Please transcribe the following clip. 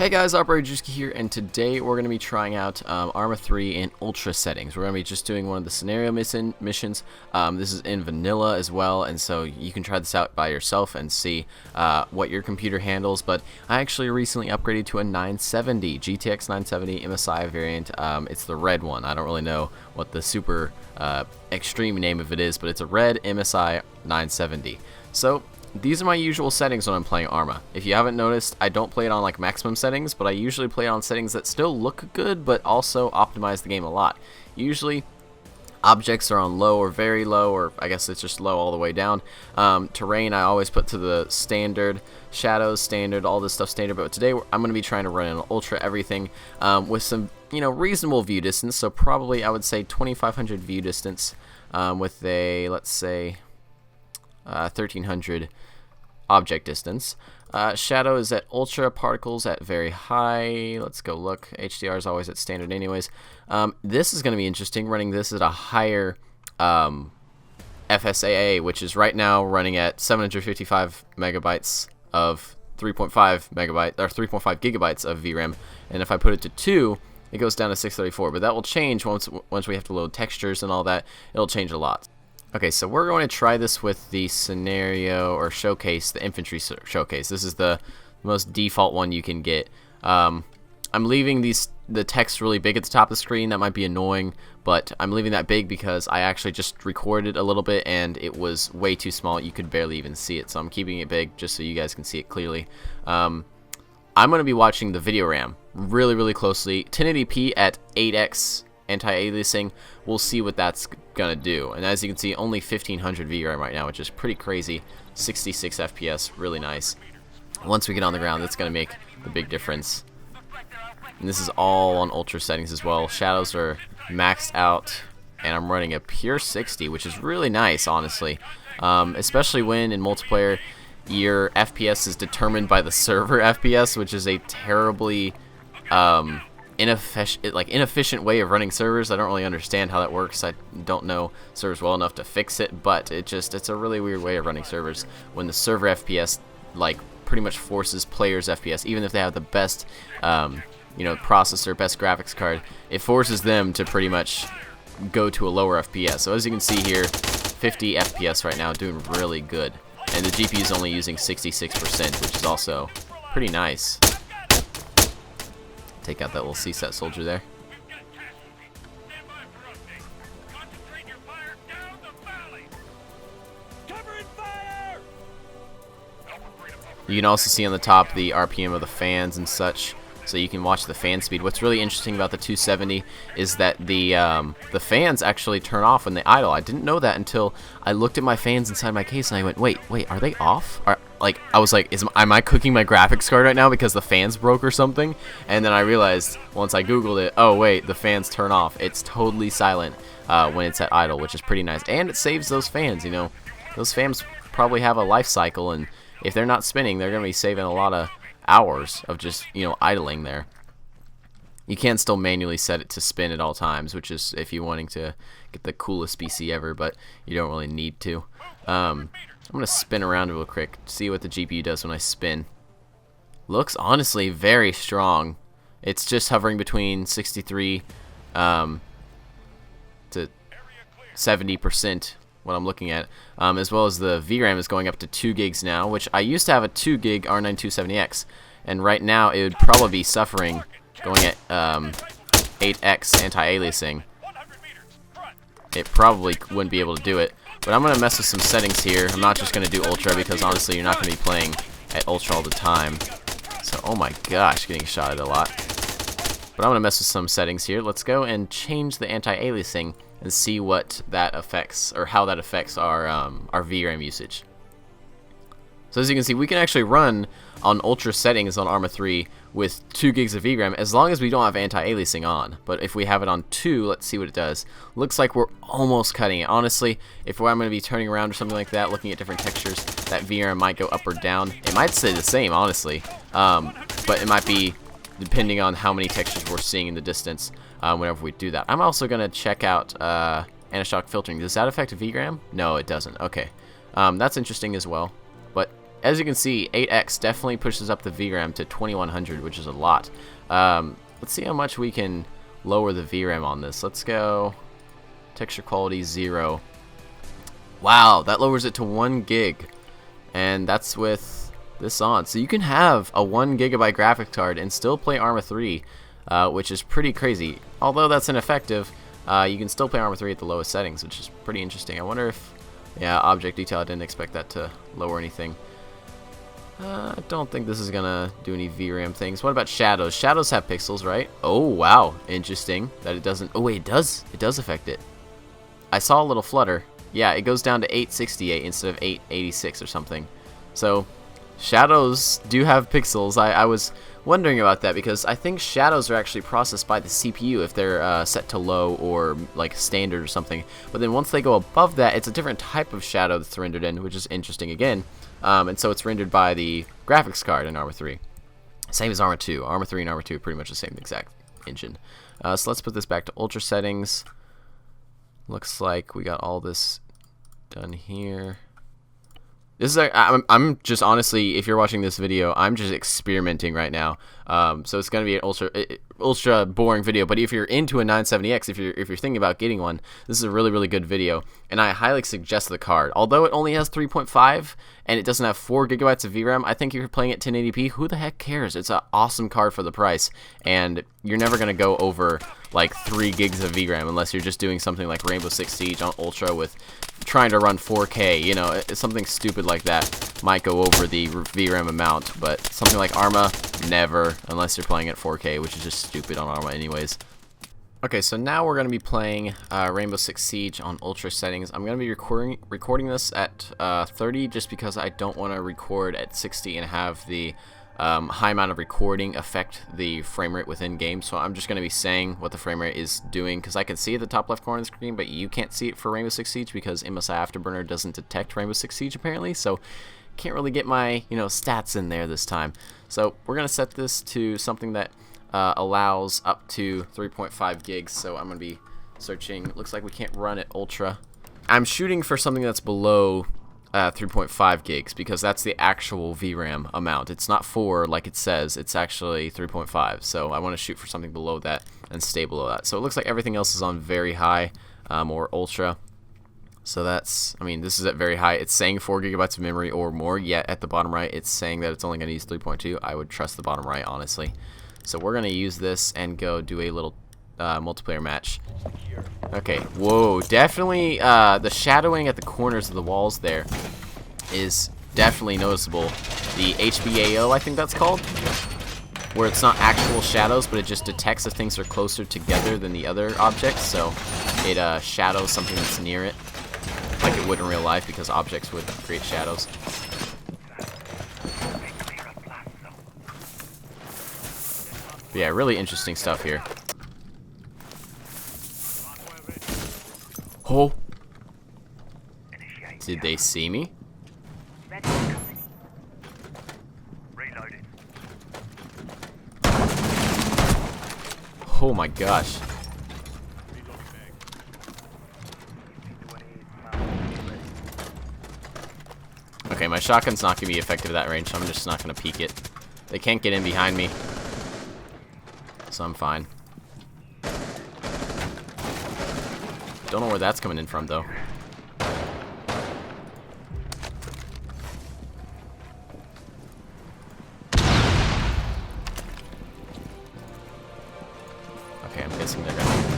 Hey guys, Operator here, and today we're going to be trying out ArmA 3 in Ultra settings. We're going to be just doing one of the scenario missions. This is in vanilla as well, and so you can try this out by yourself and see what your computer handles. But I actually recently upgraded to a 970, GTX 970 MSI variant. It's the red one. I don't really know what the super extreme name of it is, but it's a red MSI 970. So these are my usual settings when I'm playing ArmA. If you haven't noticed, I don't play it on like maximum settings, but I usually play it on settings that still look good, but also optimize the game a lot. Usually, objects are on low or very low, or I guess it's just low all the way down. Terrain, I always put to the standard. Shadows, standard. All this stuff standard. But today, I'm going to be trying to run in ultra everything with some, reasonable view distance. So probably, I would say 2,500 view distance with a, let's say, 1,300 object distance. Shadow is at ultra, particles at very high. Let's go look. HDR is always at standard anyways. This is going to be interesting, running this at a higher FSAA, which is right now running at 755 megabytes of 3.5 megabyte or 3.5 gigabytes of VRAM, and if I put it to 2, it goes down to 634. But that will change once we have to load textures and all that. It'll change a lot. Okay, so we're going to try this with the scenario or showcase, the Infantry Showcase. This is the most default one you can get. I'm leaving the text really big at the top of the screen. That might be annoying, but I'm leaving that big because I actually just recorded a little bit and it was way too small. You could barely even see it, so I'm keeping it big just so you guys can see it clearly. I'm going to be watching the video RAM really, really closely. 1080p at 8x anti-aliasing. We'll see what that's gonna do. And as you can see, only 1500 VRAM right now, which is pretty crazy. 66 FPS, really nice. Once we get on the ground, that's gonna make the big difference. And this is all on ultra settings as well. Shadows are maxed out, and I'm running a pure 60, which is really nice, honestly. Especially when in multiplayer, your FPS is determined by the server FPS, which is a terribly inefficient way of running servers. I don't really understand how that works. I don't know servers well enough to fix it, but it's a really weird way of running servers when the server FPS pretty much forces players' FPS, even if they have the best processor, best graphics card. It forces them to pretty much go to a lower FPS. So as you can see here, 50 FPS right now, doing really good, and the GPU is only using 66%, which is also pretty nice. Take out that little CSAT soldier there. You can also see on the top the RPM of the fans and such, so you can watch the fan speed. What's really interesting about the 270 is that the fans actually turn off when they idle. I didn't know that until I looked at my fans inside my case and I went, wait, are they off? I was like, am I cooking my graphics card right now because the fans broke or something? And then I realized once I googled it, oh wait, the fans turn off. It's totally silent when it's at idle, which is pretty nice, and it saves those fans. Those fans probably have a life cycle, and if they're not spinning, they're gonna be saving a lot of hours of just idling there. You can still manually set it to spin at all times, which is if you're wanting to get the coolest PC ever, but you don't really need to. I'm going to spin around real quick, see what the GPU does when I spin. Looks honestly very strong. It's just hovering between 63 to 70%, what I'm looking at, as well as the VRAM is going up to 2 gigs now, which I used to have a 2 gig R9 270X, and right now it would probably be suffering going at 8x anti-aliasing. It probably wouldn't be able to do it. But I'm going to mess with some settings here. I'm not just going to do ultra because honestly you're not going to be playing at ultra all the time. So, oh my gosh, getting shot at a lot. But I'm going to mess with some settings here. Let's go and change the anti-aliasing and see what that affects, or how that affects our VRAM usage. So as you can see, we can actually run on ultra settings on ArmA 3 with 2 gigs of VRAM as long as we don't have anti-aliasing on. But if we have it on 2, let's see what it does. Looks like we're almost cutting it. Honestly, if I'm going to be turning around or something like that, looking at different textures, that VRAM might go up or down. It might stay the same, honestly, but it might be depending on how many textures we're seeing in the distance whenever we do that. I'm also going to check out anisotropy filtering. Does that affect VRAM? No, it doesn't. Okay, that's interesting as well. But as you can see, 8X definitely pushes up the VRAM to 2100, which is a lot. Let's see how much we can lower the VRAM on this. Let's go texture quality 0. Wow, that lowers it to 1 gig, and that's with this on. So you can have a 1 gigabyte graphics card and still play ArmA 3, which is pretty crazy. Although that's ineffective, you can still play ArmA 3 at the lowest settings, which is pretty interesting. I wonder if, yeah, object detail, I didn't expect that to lower anything. I don't think this is gonna do any VRAM things. What about shadows? Shadows have pixels, right? Oh wow, interesting that it doesn't. Oh wait, it does. It does affect it. I saw a little flutter. Yeah, it goes down to 868 instead of 886 or something. So shadows do have pixels. I was wondering about that because I think shadows are actually processed by the CPU if they're set to low or like standard or something. But then once they go above that, it's a different type of shadow that's rendered in, which is interesting again. And so it's rendered by the graphics card in ArmA 3. Same as ArmA 2. ArmA 3 and ArmA 2 are pretty much the same exact engine. So let's put this back to ultra settings. Looks like we got all this done here. This is I'm just honestly, if you're watching this video, I'm just experimenting right now. So it's gonna be an ultra boring video. But if you're into a 970X, if you're thinking about getting one, this is a really good video, and I highly suggest the card. Although it only has 3.5 and it doesn't have 4 gigabytes of VRAM, I think if you're playing at 1080p, who the heck cares? It's an awesome card for the price, and you're never gonna go over like 3 gigs of VRAM unless you're just doing something like Rainbow Six Siege on ultra with trying to run 4K, you know, something stupid like that might go over the VRAM amount, but something like ArmA, never, unless you're playing at 4K, which is just stupid on ArmA anyways. Okay, so now we're going to be playing Rainbow Six Siege on ultra settings. I'm going to be recording this at 30 just because I don't want to record at 60 and have the high amount of recording affect the frame rate within game. So I'm just going to be saying what the frame rate is doing because I can see at the top left corner of the screen, but you can't see it for Rainbow Six Siege because MSI Afterburner doesn't detect Rainbow Six Siege apparently. So can't really get my stats in there this time. So we're going to set this to something that allows up to 3.5 gigs. So I'm going to be searching. Looks like we can't run at ultra. I'm shooting for something that's below 3.5 gigs because that's the actual VRAM amount. It's not 4 like it says, it's actually 3.5. So I want to shoot for something below that and stay below that. So it looks like everything else is on very high or ultra. So that's, I mean, this is at very high. It's saying 4 gigabytes of memory or more, yet at the bottom right it's saying that it's only going to use 3.2. I would trust the bottom right, honestly. So we're going to use this and go do a little multiplayer match. Okay, whoa, definitely the shadowing at the corners of the walls there is definitely noticeable. The HBAO, I think that's called, where it's not actual shadows, but it just detects if things are closer together than the other objects, so it shadows something that's near it, like it would in real life, because objects would create shadows. But yeah, really interesting stuff here. Oh! Did they see me? Oh my gosh. Okay, my shotgun's not going to be effective at that range, so I'm just not going to peek it. They can't get in behind me, so I'm fine. Don't know where that's coming in from, though. Okay, I'm guessing they're gonna